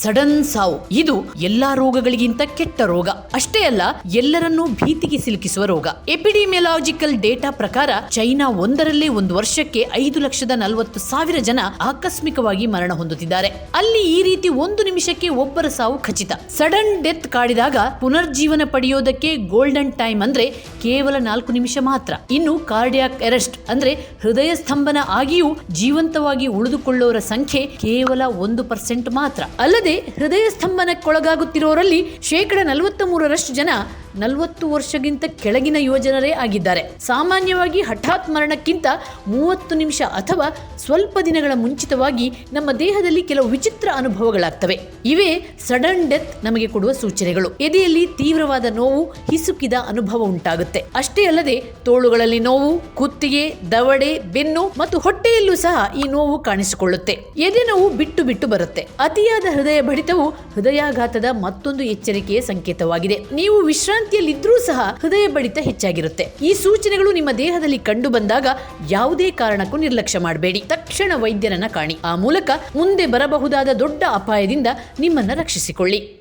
Sudden ಸಾವು. ಇದು ಎಲ್ಲಾ ರೋಗಗಳಿಗಿಂತ ಕೆಟ್ಟ ರೋಗ. ಅಷ್ಟೇ ಅಲ್ಲ, ಎಲ್ಲರನ್ನೂ ಭೀತಿಗೆ ಸಿಲುಕಿಸುವ ರೋಗ. ಎಪಿಡಿಮಿಯಾಲಜಿಕಲ್ ಡೇಟಾ ಪ್ರಕಾರ ಚೈನಾ ಒಂದರಲ್ಲೇ ಒಂದು ವರ್ಷಕ್ಕೆ 5,40,000 ಜನ ಆಕಸ್ಮಿಕವಾಗಿ ಮರಣ ಹೊಂದುತ್ತಿದ್ದಾರೆ. ಅಲ್ಲಿ ಈ ರೀತಿ 1 ನಿಮಿಷಕ್ಕೆ ಒಬ್ಬರ ಸಾವು ಖಚಿತ. ಸಡನ್ ಡೆತ್ ಕಾಡಿದಾಗ ಪುನರ್ಜೀವನ ಪಡೆಯೋದಕ್ಕೆ ಗೋಲ್ಡನ್ ಟೈಮ್ ಅಂದ್ರೆ ಕೇವಲ 4 ನಿಮಿಷ ಮಾತ್ರ. ಇನ್ನು ಕಾರ್ಡಿಯಾಕ್ ಅರೆಸ್ಟ್ ಅಂದ್ರೆ ಹೃದಯ ಸ್ತಂಭನ ಆಗಿಯೂ ಜೀವಂತವಾಗಿ ಉಳಿದುಕೊಳ್ಳೋರ ಸಂಖ್ಯೆ ಕೇವಲ 1% ಮಾತ್ರ. ಅಲ್ಲದೆ ಹೃದಯ ಸ್ತಂಭನಕ್ಕೊಳಗಾಗುತ್ತಿರೋರಲ್ಲಿ 43% ಜನ 40 ವರ್ಷಕ್ಕಿಂತ ಕೆಳಗಿನ ಯುವಜನರೇ ಆಗಿದ್ದಾರೆ. ಸಾಮಾನ್ಯವಾಗಿ ಹಠಾತ್ ಮರಣಕ್ಕಿಂತ 30 ನಿಮಿಷ ಅಥವಾ ಸ್ವಲ್ಪ ದಿನಗಳ ಮುಂಚಿತವಾಗಿ ನಮ್ಮ ದೇಹದಲ್ಲಿ ಕೆಲವು ವಿಚಿತ್ರ ಅನುಭವಗಳಾಗ್ತವೆ. ಇವೇ ಸಡನ್ ಡೆತ್ ನಮಗೆ ಕೊಡುವ ಸೂಚನೆಗಳು. ಎದೆಯಲ್ಲಿ ತೀವ್ರವಾದ ನೋವು, ಹಿಸುಕಿದ ಅನುಭವ ಉಂಟಾಗುತ್ತೆ. ಅಷ್ಟೇ ಅಲ್ಲದೆ ತೋಳುಗಳಲ್ಲಿ ನೋವು, ಕುತ್ತಿಗೆ, ದವಡೆ, ಬೆನ್ನು ಮತ್ತು ಹೊಟ್ಟೆಯಲ್ಲೂ ಸಹ ಈ ನೋವು ಕಾಣಿಸಿಕೊಳ್ಳುತ್ತೆ. ಎದೆ ನೋವು ಬಿಟ್ಟು ಬಿಟ್ಟು ಬರುತ್ತೆ. ಅತಿಯಾದ ಹೃದಯ ಬಡಿತವು ಹೃದಯಾಘಾತದ ಮತ್ತೊಂದು ಎಚ್ಚರಿಕೆಯ ಸಂಕೇತವಾಗಿದೆ. ನೀವು ವಿಶ್ರಾಂತಿಯಲ್ಲಿದ್ರೂ ಸಹ ಹೃದಯ ಬಡಿತ ಹೆಚ್ಚಾಗಿರುತ್ತೆ. ಈ ಸೂಚನೆಗಳು ನಿಮ್ಮ ದೇಹದಲ್ಲಿ ಕಂಡು ಬಂದಾಗ ಯಾವುದೇ ಕಾರಣಕ್ಕೂ ನಿರ್ಲಕ್ಷ್ಯ ಮಾಡಬೇಡಿ. ತಕ್ಷಣ ವೈದ್ಯರನ್ನ ಕಾಣಿ. ಆ ಮೂಲಕ ಮುಂದೆ ಬರಬಹುದಾದ ದೊಡ್ಡ ಅಪಾಯದಿಂದ ನಿಮ್ಮನ್ನ ರಕ್ಷಿಸಿಕೊಳ್ಳಿ.